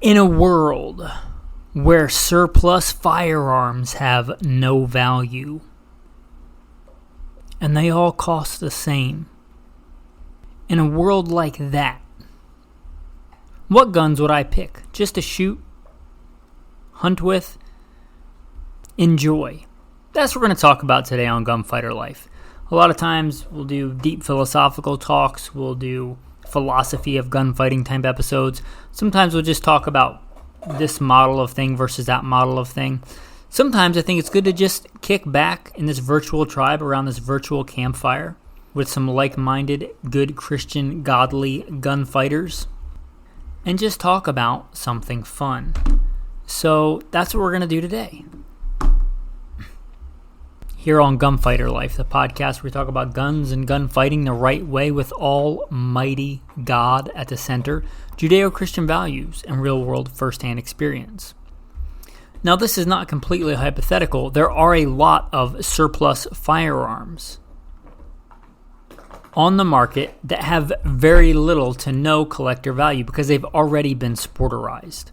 In a world where surplus firearms have no value, and they all cost the same, in a world like that, what guns would I pick? Just to shoot, hunt with, enjoy. That's what we're going to talk about today on Gunfighter Life. A lot of times we'll do deep philosophical talks, we'll do philosophy of gunfighting type episodes. Sometimes we'll just talk about this model of thing versus that model of thing. Sometimes I think it's good to just kick back in this virtual tribe around this virtual campfire with some like-minded, good Christian, godly gunfighters and just talk about something fun. So that's what we're going to do today. Here on Gunfighter Life, the podcast where we talk about guns and gunfighting the right way with Almighty God at the center, Judeo-Christian values, and real-world first-hand experience. Now, this is not completely hypothetical. There are a lot of surplus firearms on the market that have very little to no collector value because they've already been sporterized.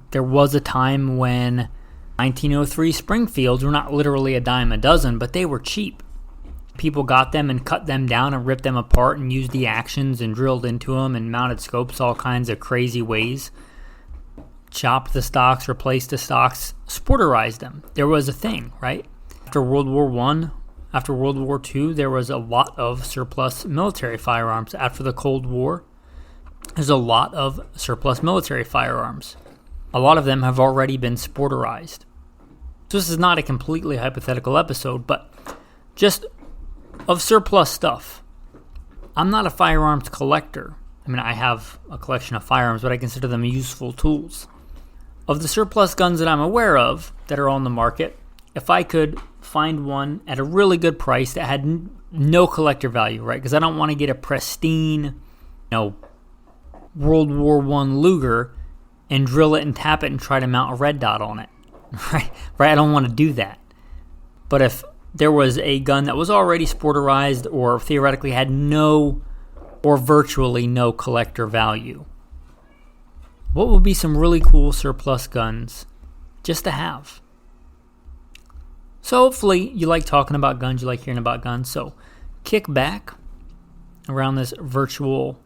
There was a time when 1903 Springfields were not literally a dime a dozen, but they were cheap. People got them and cut them down and ripped them apart and used the actions and drilled into them and mounted scopes all kinds of crazy ways. Chopped the stocks, replaced the stocks, sporterized them. There was a thing, right? After World War I, after World War II, there was a lot of surplus military firearms. After the Cold War, there's a lot of surplus military firearms. A lot of them have already been sporterized. So this is not a completely hypothetical episode, but just of surplus stuff. I'm not a firearms collector. I mean, I have a collection of firearms, but I consider them useful tools. Of the surplus guns that I'm aware of that are on the market, if I could find one at a really good price that had no collector value, right? Because I don't want to get a pristine, World War I Luger and drill it and tap it and try to mount a red dot on it. Right? I don't want to do that. But if there was a gun that was already sporterized or theoretically had no or virtually no collector value, what would be some really cool surplus guns just to have? So hopefully you like talking about guns, you like hearing about guns. So kick back around this virtual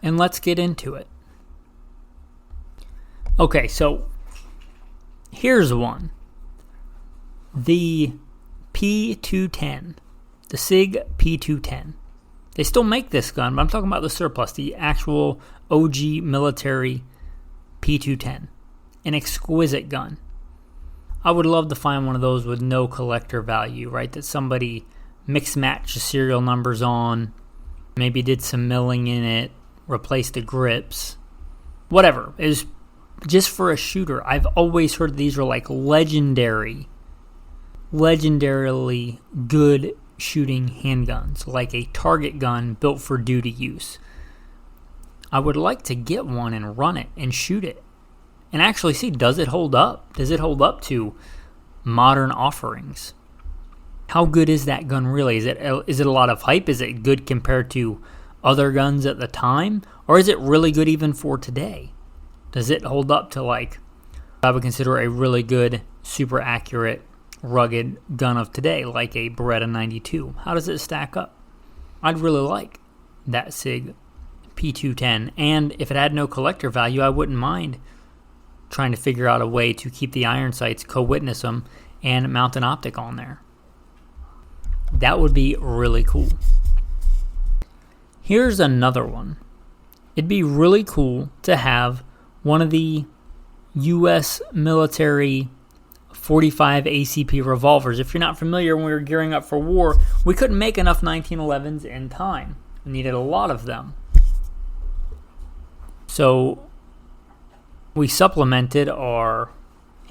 and let's get into it. Okay, so here's one. The P210. The SIG P210. They still make this gun, but I'm talking about the surplus, the actual OG military P210. An exquisite gun. I would love to find one of those with no collector value, right? That somebody mix-matched the serial numbers on, maybe did some milling in it, replaced the grips, whatever. It was just for a shooter. I've always heard these are like legendarily good shooting handguns, like a target gun built for duty use. I would like to get one and run it and shoot it and actually see, does it hold up? Does it hold up to modern offerings? How good is that gun really? Is it a lot of hype? Is it good compared to other guns at the time? Or is it really good even for today? Does it hold up to what I would consider a really good, super accurate, rugged gun of today, like a Beretta 92? How does it stack up? I'd really like that SIG P210, and if it had no collector value, I wouldn't mind trying to figure out a way to keep the iron sights, co-witness them, and mount an optic on there. That would be really cool. Here's another one. It'd be really cool to have one of the U.S. military 45 ACP revolvers. If you're not familiar, when we were gearing up for war, we couldn't make enough 1911s in time. We needed a lot of them. So we supplemented our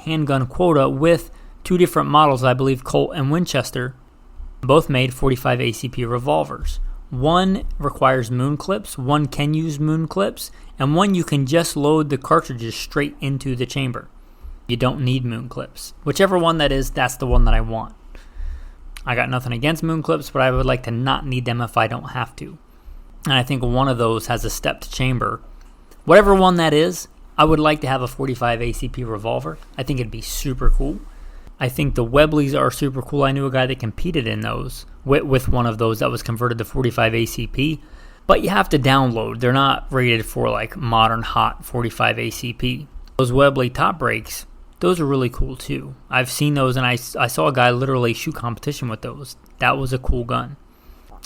handgun quota with two different models, I believe Colt and Winchester, both made 45 ACP revolvers. One requires moon clips, one can use moon clips, and one you can just load the cartridges straight into the chamber. You don't need moon clips. Whichever one that is, that's the one that I want. I got nothing against moon clips, but I would like to not need them if I don't have to. And I think one of those has a stepped chamber Whatever one that is, I would like to have a 45 ACP revolver. I think it'd be super cool. I think the Webleys are super cool. I knew a guy that competed in those with one of those that was converted to 45 ACP. But you have to download. They're not rated for like modern hot 45 ACP. Those Webley top brakes, those are really cool too. I've seen those, and I saw a guy literally shoot competition with those. That was a cool gun.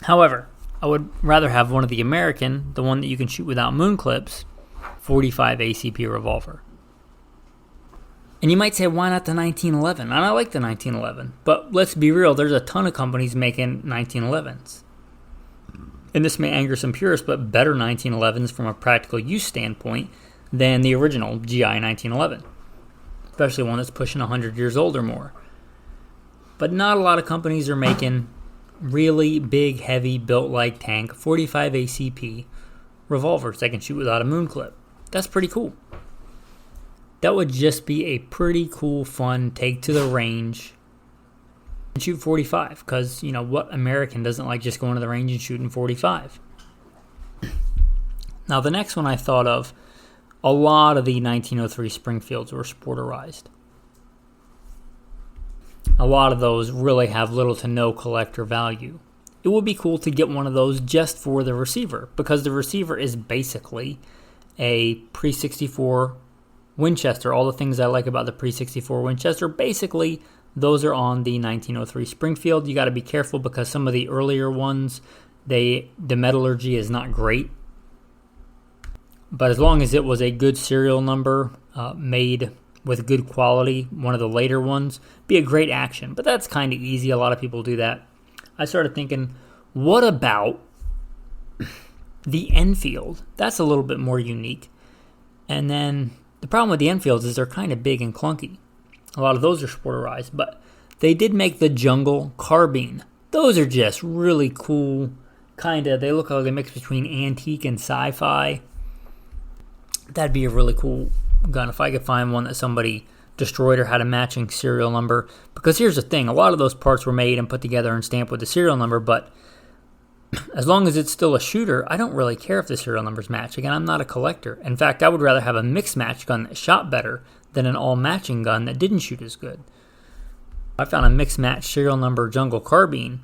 However, I would rather have one of the American, the one that you can shoot without moon clips, 45 ACP revolver. And you might say, why not the 1911? And I like the 1911. But let's be real, there's a ton of companies making 1911s. And this may anger some purists, but better 1911s from a practical use standpoint than the original GI 1911. Especially one that's pushing 100 years old or more. But not a lot of companies are making really big, heavy, built-like tank 45 ACP revolvers that can shoot without a moon clip. That's pretty cool. That would just be a pretty cool, fun take to the range and shoot 45. Because, you know, what American doesn't like just going to the range and shooting 45? Now, the next one I thought of, a lot of the 1903 Springfields were sporterized. A lot of those really have little to no collector value. It would be cool to get one of those just for the receiver, because the receiver is basically a pre-64 Winchester. All the things I like about the pre-64 Winchester, basically, those are on the 1903 Springfield. You got to be careful because some of the earlier ones, the metallurgy is not great. But as long as it was a good serial number, made with good quality, one of the later ones, be a great action. But that's kind of easy. A lot of people do that. I started thinking, what about the Enfield? That's a little bit more unique. And then the problem with the Enfields is they're kind of big and clunky. A lot of those are sporterized, but they did make the Jungle Carbine. Those are just really cool, they look like a mix between antique and sci-fi. That'd be a really cool gun if I could find one that somebody destroyed or had a matching serial number. Because here's the thing, a lot of those parts were made and put together and stamped with the serial number, but as long as it's still a shooter, I don't really care if the serial numbers match. Again, I'm not a collector. In fact, I would rather have a mixed match gun that shot better than an all-matching gun that didn't shoot as good. I found a mixed match serial number Jungle Carbine,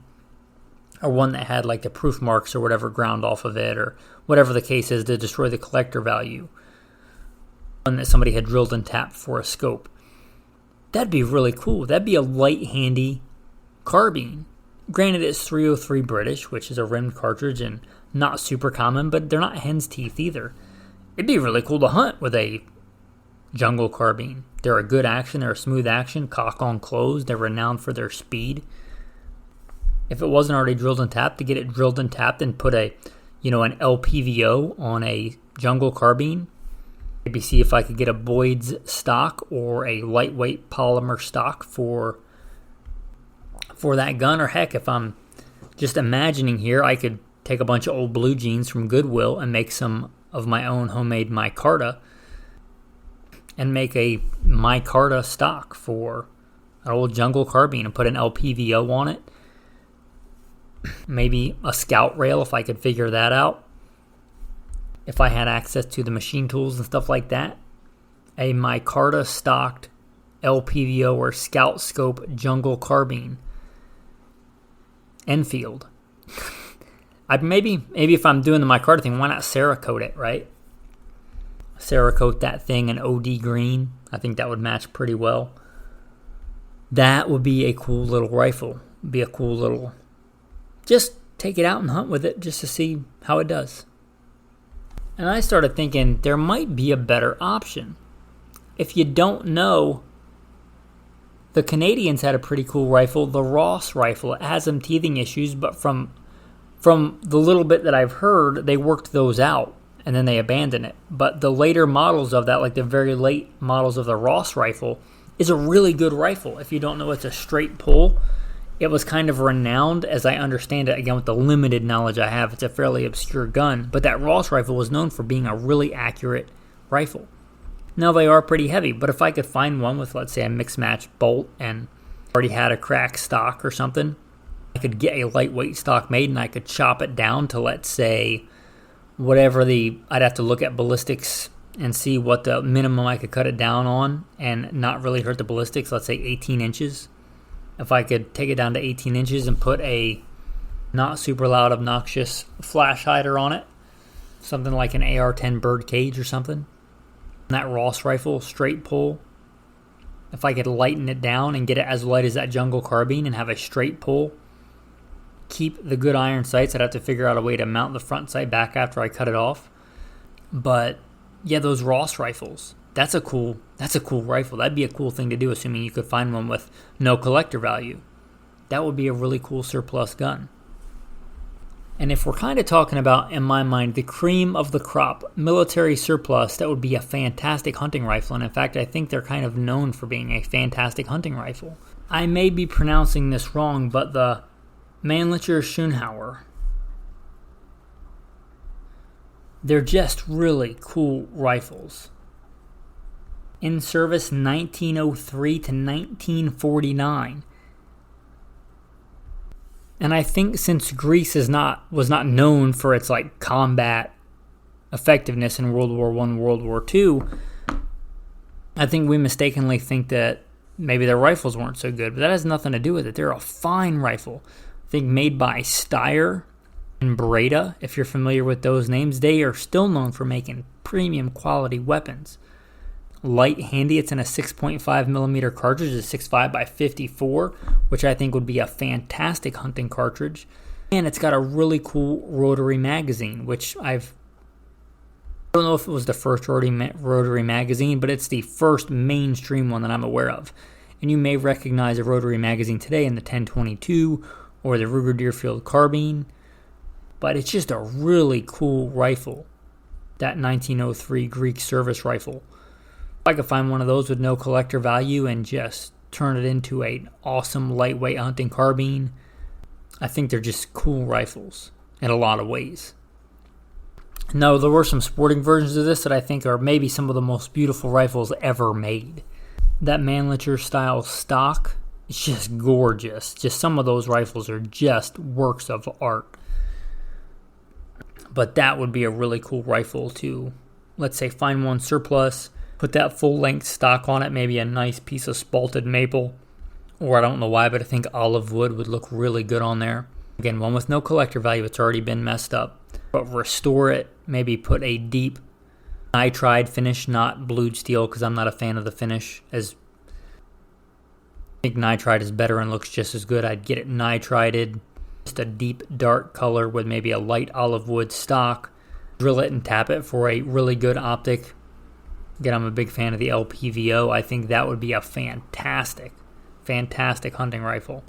or one that had like the proof marks or whatever ground off of it, or whatever the case is to destroy the collector value. One that somebody had drilled and tapped for a scope. That'd be really cool. That'd be a light, handy carbine. Granted, it's 303 British, which is a rimmed cartridge and not super common, but they're not hen's teeth either. It'd be really cool to hunt with a Jungle Carbine. They're a good action. They're a smooth action. Cock on close. They're renowned for their speed. If it wasn't already drilled and tapped, to get it drilled and tapped and put an LPVO on a Jungle Carbine. Maybe see if I could get a Boyd's stock or a lightweight polymer stock for that gun. Or heck, if I'm just imagining here, I could take a bunch of old blue jeans from Goodwill and make some of my own homemade micarta and make a micarta stock for an old Jungle Carbine and put an LPVO on it. Maybe a scout rail if I could figure that out. If I had access to the machine tools and stuff like that. A micarta stocked LPVO or scout scope Jungle Carbine. Enfield. Maybe if I'm doing the micarta thing, why not Cerakote it, right? Cerakote that thing in OD green. I think that would match pretty well. That would be a cool little rifle. Be a cool little... Just take it out and hunt with it just to see how it does. And I started thinking there might be a better option. If you don't know, the Canadians had a pretty cool rifle, the Ross rifle. It has some teething issues, but from the little bit that I've heard, they worked those out and then they abandoned it. But the later models of that, like the very late models of the Ross rifle, is a really good rifle. If you don't know, it's a straight pull. It was kind of renowned, as I understand it, again with the limited knowledge I have. It's a fairly obscure gun, but that Ross rifle was known for being a really accurate rifle. Now they are pretty heavy, but if I could find one with, let's say, a mixed match bolt and already had a crack stock or something, I could get a lightweight stock made and I could chop it down to, let's say, I'd have to look at ballistics and see what the minimum I could cut it down on and not really hurt the ballistics, let's say 18 inches. If I could take it down to 18 inches and put a not super loud, obnoxious flash hider on it, something like an AR-10 bird cage or something. That Ross rifle, straight pull. If I could lighten it down and get it as light as that jungle carbine and have a straight pull, keep the good iron sights. I'd have to figure out a way to mount the front sight back after I cut it off. But yeah, those Ross rifles, that's a cool rifle. That'd be a cool thing to do, assuming you could find one with no collector value. That would be a really cool surplus gun. And if we're kind of talking about, in my mind, the cream of the crop, military surplus, that would be a fantastic hunting rifle. And in fact, I think they're kind of known for being a fantastic hunting rifle. I may be pronouncing this wrong, but the Mannlicher Schönhauer, they're just really cool rifles. In service 1903 to 1949. And I think since Greece was not known for its like combat effectiveness in World War I, World War II, I think we mistakenly think that maybe their rifles weren't so good. But that has nothing to do with it. They're a fine rifle. I think made by Steyr and Breda, if you're familiar with those names. They are still known for making premium quality weapons. Light, handy. It's in a 6.5 millimeter cartridge, a 6.5 by 54, which I think would be a fantastic hunting cartridge. And it's got a really cool rotary magazine, which I don't know if it was the first rotary magazine, but it's the first mainstream one that I'm aware of. And you may recognize a rotary magazine today in the 1022 or the Ruger Deerfield carbine, but it's just a really cool rifle, that 1903 Greek service rifle. If I could find one of those with no collector value and just turn it into an awesome lightweight hunting carbine, I think they're just cool rifles in a lot of ways. No, there were some sporting versions of this that I think are maybe some of the most beautiful rifles ever made. That Mannlicher style stock, it's just gorgeous. Just some of those rifles are just works of art. But that would be a really cool rifle to, let's say, find one surplus, put that full-length stock on it, maybe a nice piece of spalted maple, or I don't know why, but I think olive wood would look really good on there. Again, one with no collector value, it's already been messed up. But restore it, maybe put a deep nitride finish, not blued steel, because I'm not a fan of the finish. As I think nitride is better and looks just as good. I'd get it nitrided, just a deep dark color with maybe a light olive wood stock. Drill it and tap it for a really good optic. Again, I'm a big fan of the LPVO. I think that would be a fantastic hunting rifle.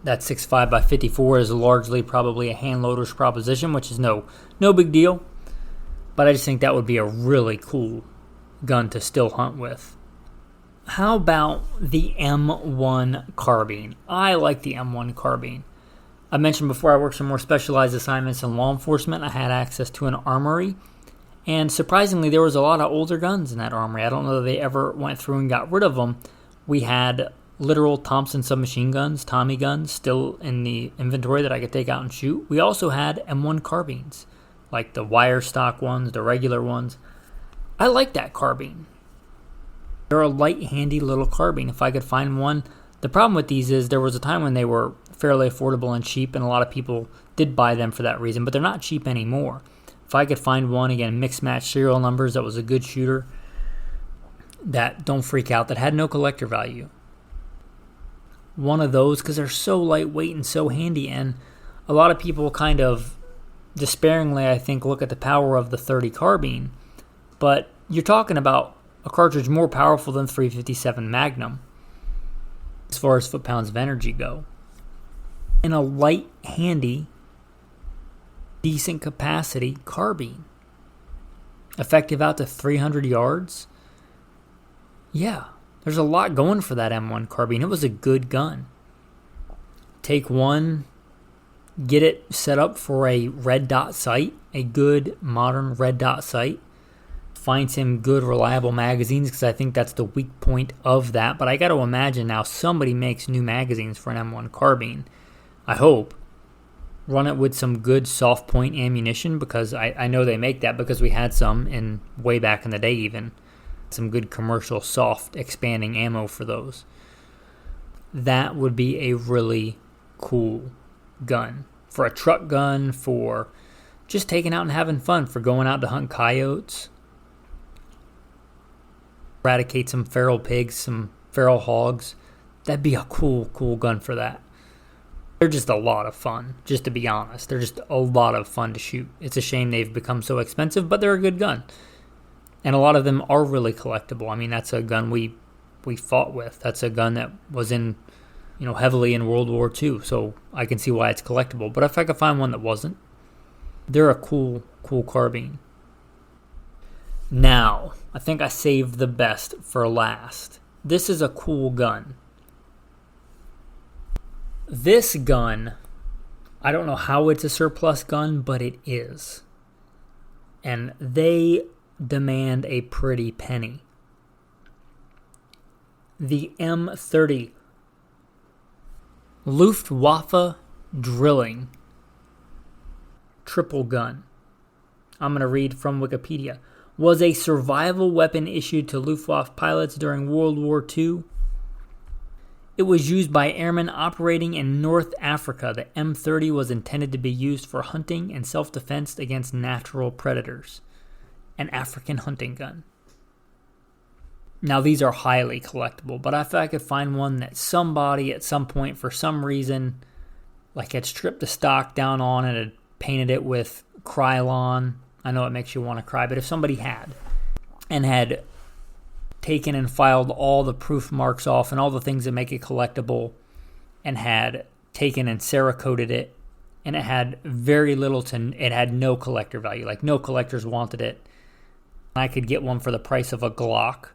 That 6.5 by 54 is largely probably a hand loader's proposition, which is no big deal. But I just think that would be a really cool gun to still hunt with. How about the M1 carbine? I like the M1 carbine. I mentioned before I worked some more specialized assignments in law enforcement. I had access to an armory. And surprisingly, there was a lot of older guns in that armory. I don't know that they ever went through and got rid of them. We had literal Thompson submachine guns, Tommy guns, still in the inventory that I could take out and shoot. We also had M1 carbines, like the wire stock ones, the regular ones. I like that carbine. They're a light, handy little carbine. If I could find one. The problem with these is there was a time when they were fairly affordable and cheap, and a lot of people did buy them for that reason, but they're not cheap anymore. If I could find one, again, mix-match serial numbers, that was a good shooter, that don't freak out, that had no collector value. One of those, because they're so lightweight and so handy, and a lot of people kind of despairingly, I think, look at the power of the .30 carbine, but you're talking about a cartridge more powerful than .357 Magnum as far as foot-pounds of energy go. And a light, handy, decent capacity carbine. Effective out to 300 yards. Yeah, there's a lot going for that M1 carbine. It was a good gun. Take one, get it set up for a red dot sight, a good modern red dot sight. Find some good reliable magazines, because I think that's the weak point of that. But I got to imagine now somebody makes new magazines for an M1 carbine. I hope. run it with some good soft point ammunition, because I know they make that because we had some in way back in the day even. Some good commercial soft expanding ammo for those. That would be a really cool gun. For a truck gun, for just taking out and having fun, for going out to hunt coyotes, eradicate some feral pigs, some feral hogs. That'd be a cool gun for that. They're just a lot of fun, just to be honest. They're just a lot of fun to shoot. It's a shame they've become so expensive, but they're a good gun. And a lot of them are really collectible. I mean, that's a gun we fought with. That's a gun that was in, heavily in World War II, so I can see why it's collectible. But if I could find one that wasn't, they're a cool carbine. Now, I think I saved the best for last. This is a cool gun. This gun, I don't know how it's a surplus gun, but it is. And they demand a pretty penny. The M30 Luftwaffe drilling triple gun. I'm going to read from Wikipedia. Was a survival weapon issued to Luftwaffe pilots during World War II. It was used by airmen operating in North Africa. The M30 was intended to be used for hunting and self-defense against natural predators. An African hunting gun. Now, these are highly collectible, but if I could find one that somebody at some point, for some reason, had stripped the stock down on and had painted it with Krylon. I know it makes you want to cry, but if somebody had taken and filed all the proof marks off and all the things that make it collectible, and had taken and Cerakoted it, and it had very little it had no collector value, no collectors wanted it, I could get one for the price of a Glock,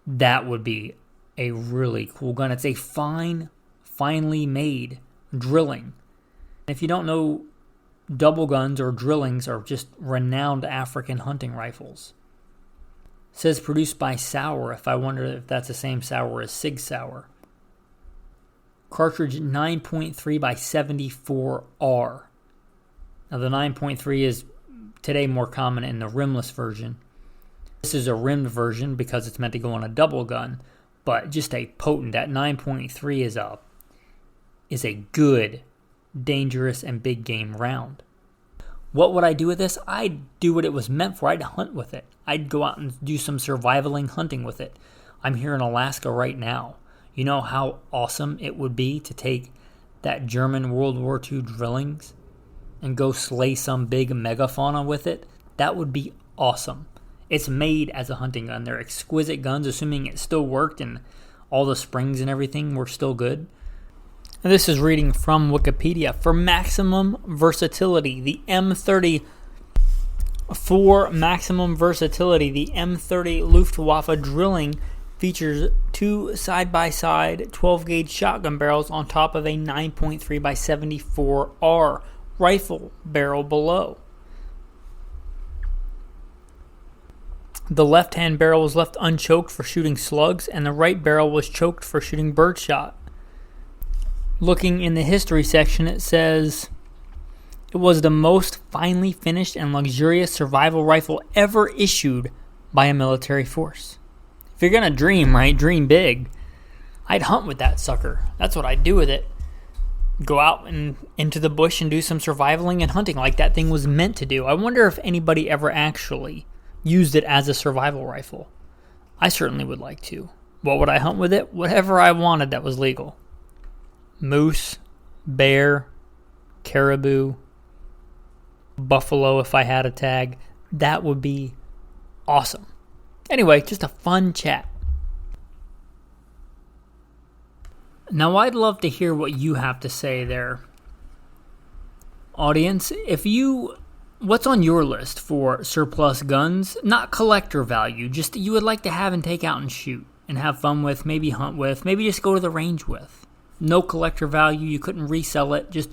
that would be a really cool gun. It's a finely made drilling. If you don't know, double guns or drillings are just renowned African hunting rifles. It says produced by Sauer, if I wonder if that's the same Sauer as Sig Sauer. Cartridge 9.3 by 74R. Now the 9.3 is today more common in the rimless version. This is a rimmed version because it's meant to go on a double gun, but just a potent. That 9.3 is a good, dangerous, and big game round. What would I do with this? I'd do what it was meant for. I'd hunt with it. I'd go out and do some survivaling hunting with it. I'm here in Alaska right now. You know how awesome it would be to take that German World War II drillings and go slay some big megafauna with it? That would be awesome. It's made as a hunting gun. They're exquisite guns, assuming it still worked and all the springs and everything were still good. And this is reading from Wikipedia. For maximum versatility, the M30 Luftwaffe drilling features two side-by-side 12-gauge shotgun barrels on top of a 9.3 by 74R rifle barrel below. The left-hand barrel was left unchoked for shooting slugs, and the right barrel was choked for shooting birdshot. Looking in the history section, it says, it was the most finely finished and luxurious survival rifle ever issued by a military force. If you're going to dream, right, dream big. I'd hunt with that sucker. That's what I'd do with it. Go out and into the bush and do some survivaling and hunting like that thing was meant to do. I wonder if anybody ever actually used it as a survival rifle. I certainly would like to. What would I hunt with it? Whatever I wanted that was legal. Moose, bear, caribou, buffalo if I had a tag. That would be awesome. Anyway, just a fun chat. Now I'd love to hear what you have to say there. Audience, what's on your list for surplus guns? Not collector value, just that you would like to have and take out and shoot and have fun with, maybe hunt with, maybe just go to the range with. No collector value, you couldn't resell it. Just,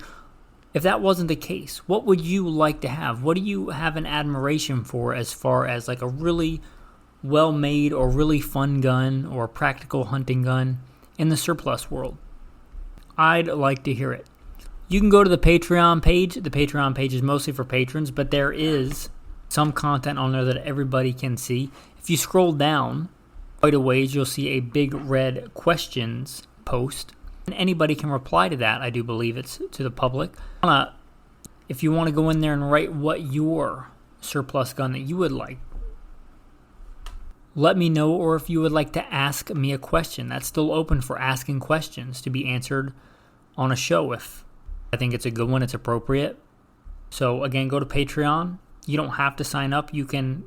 if that wasn't the case, what would you like to have? What do you have an admiration for as far as a really well-made or really fun gun or practical hunting gun in the surplus world? I'd like to hear it. You can go to the Patreon page. The Patreon page is mostly for patrons, but there is some content on there that everybody can see. If you scroll down quite a ways, you'll see a big red questions post. And anybody can reply to that. I do believe it's to the public. If you want to go in there and write what your surplus gun that you would like, let me know. Or if you would like to ask me a question, that's still open for asking questions to be answered on a show if I think it's a good one, it's appropriate. So again, go to Patreon. You don't have to sign up. You can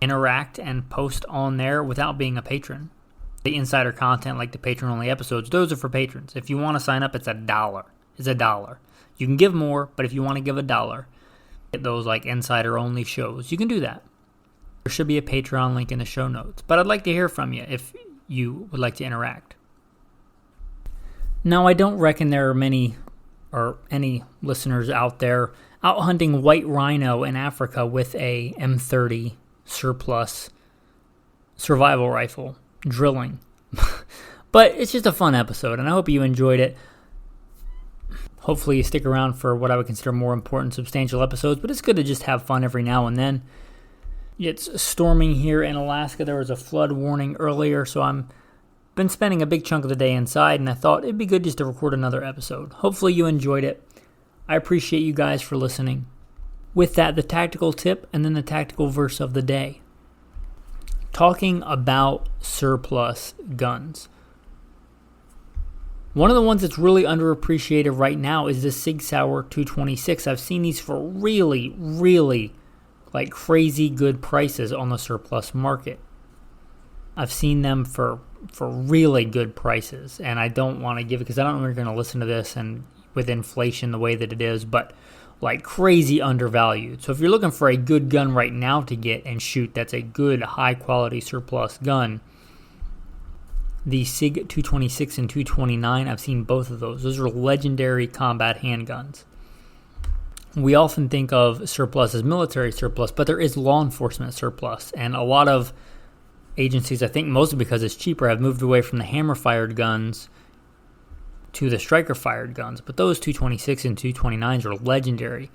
interact and post on there without being a patron. The insider content, like the patron-only episodes, those are for patrons. If you want to sign up, it's $1. It's $1. You can give more, but if you want to give $1, get those like insider-only shows, you can do that. There should be a Patreon link in the show notes. But I'd like to hear from you if you would like to interact. Now, I don't reckon there are many or any listeners out there out hunting white rhino in Africa with a M30 surplus survival rifle drilling. But it's just a fun episode, and I hope you enjoyed it. Hopefully you stick around for what I would consider more important, substantial episodes, but it's good to just have fun every now and then. It's storming here in Alaska. There was a flood warning earlier, so I'm been spending a big chunk of the day inside, and I thought it'd be good just to record another episode. Hopefully you enjoyed it. I appreciate you guys for listening. With that, the tactical tip and then the tactical verse of the day. Talking about surplus guns. One of the ones that's really underappreciated right now is the Sig Sauer 226. I've seen these for really, really like crazy good prices on the surplus market. I've seen them for really good prices, and I don't want to give it because I don't know if you're going to listen to this and with inflation the way that it is, but like crazy undervalued. So if you're looking for a good gun right now to get and shoot, that's a good high quality surplus gun. The SIG 226 and 229, I've seen both of those. Those are legendary combat handguns. We often think of surplus as military surplus, but there is law enforcement surplus, and a lot of agencies, I think mostly because it's cheaper, have moved away from the hammer-fired guns to the striker-fired guns. But those 226 and 229s are legendary.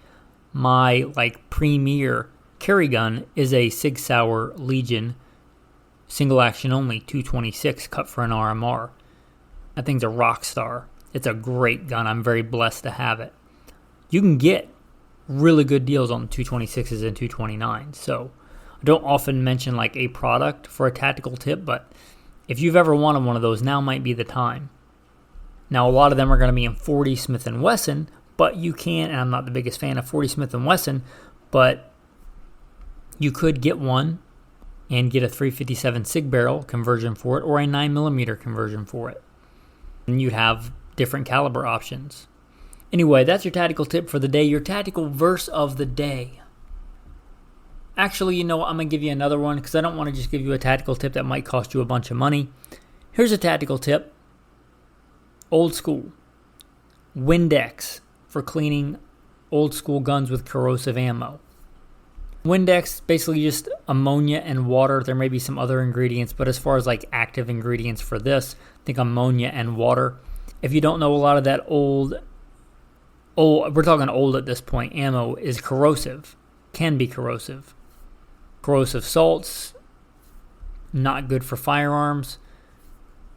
My premier carry gun is a Sig Sauer Legion single action only 226 cut for an RMR. That thing's a rock star. It's a great gun. I'm very blessed to have it. You can get really good deals on 226s and 229s. So I don't often mention like a product for a tactical tip, but if you've ever wanted one of those, now might be the time. Now, a lot of them are going to be in 40 Smith & Wesson, but you can, and I'm not the biggest fan of 40 Smith & Wesson, but you could get one and get a 357 SIG barrel conversion for it or a 9mm conversion for it. And you'd have different caliber options. Anyway, that's your tactical tip for the day. Your tactical verse of the day. Actually, you know what? I'm going to give you another one because I don't want to just give you a tactical tip that might cost you a bunch of money. Here's a tactical tip. Old school. Windex for cleaning old school guns with corrosive ammo. Windex, basically just ammonia and water. There may be some other ingredients, but as far as like active ingredients for this, I think ammonia and water. If you don't know, a lot of that old, we're talking old at this point, ammo is corrosive, can be corrosive. Corrosive salts, not good for firearms.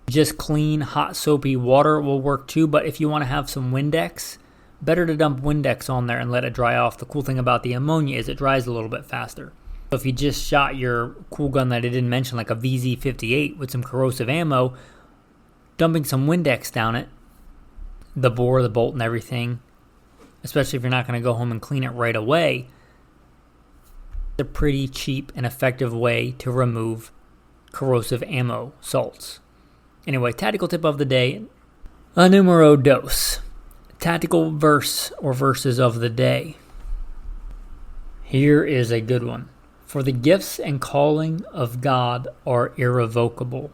Just clean, hot, soapy water will work too, but if you want to have some Windex, better to dump Windex on there and let it dry off. The cool thing about the ammonia is it dries a little bit faster. So if you just shot your cool gun that I didn't mention, like a VZ58 with some corrosive ammo, dumping some Windex down it, the bore, the bolt, and everything, especially if you're not going to go home and clean it right away, it's a pretty cheap and effective way to remove corrosive ammo salts. Anyway, tactical tip of the day, a numero dos. Tactical verse or verses of the day. Here is a good one. For the gifts and calling of God are irrevocable.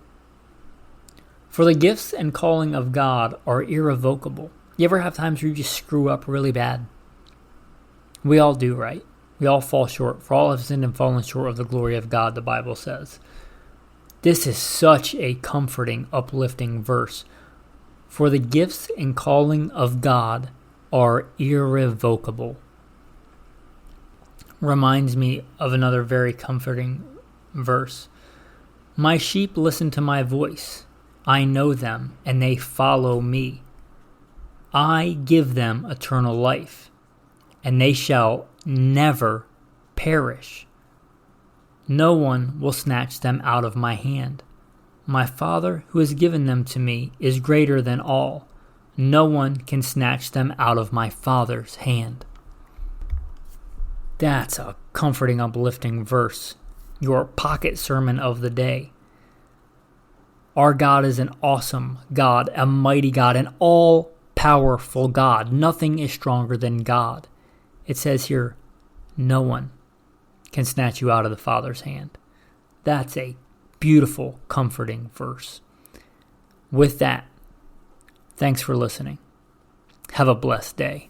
For the gifts and calling of God are irrevocable. You ever have times where you just screw up really bad? We all do, right? We all fall short. For all have sinned and fallen short of the glory of God, the Bible says. This is such a comforting, uplifting verse. For the gifts and calling of God are irrevocable. Reminds me of another very comforting verse. My sheep listen to my voice. I know them, and they follow me. I give them eternal life, and they shall never perish. No one will snatch them out of my hand. My Father who has given them to me is greater than all. No one can snatch them out of my Father's hand. That's a comforting, uplifting verse. Your pocket sermon of the day. Our God is an awesome God, a mighty God, an all-powerful God. Nothing is stronger than God. It says here, no one can snatch you out of the Father's hand. That's a beautiful, comforting verse. With that, thanks for listening. Have a blessed day.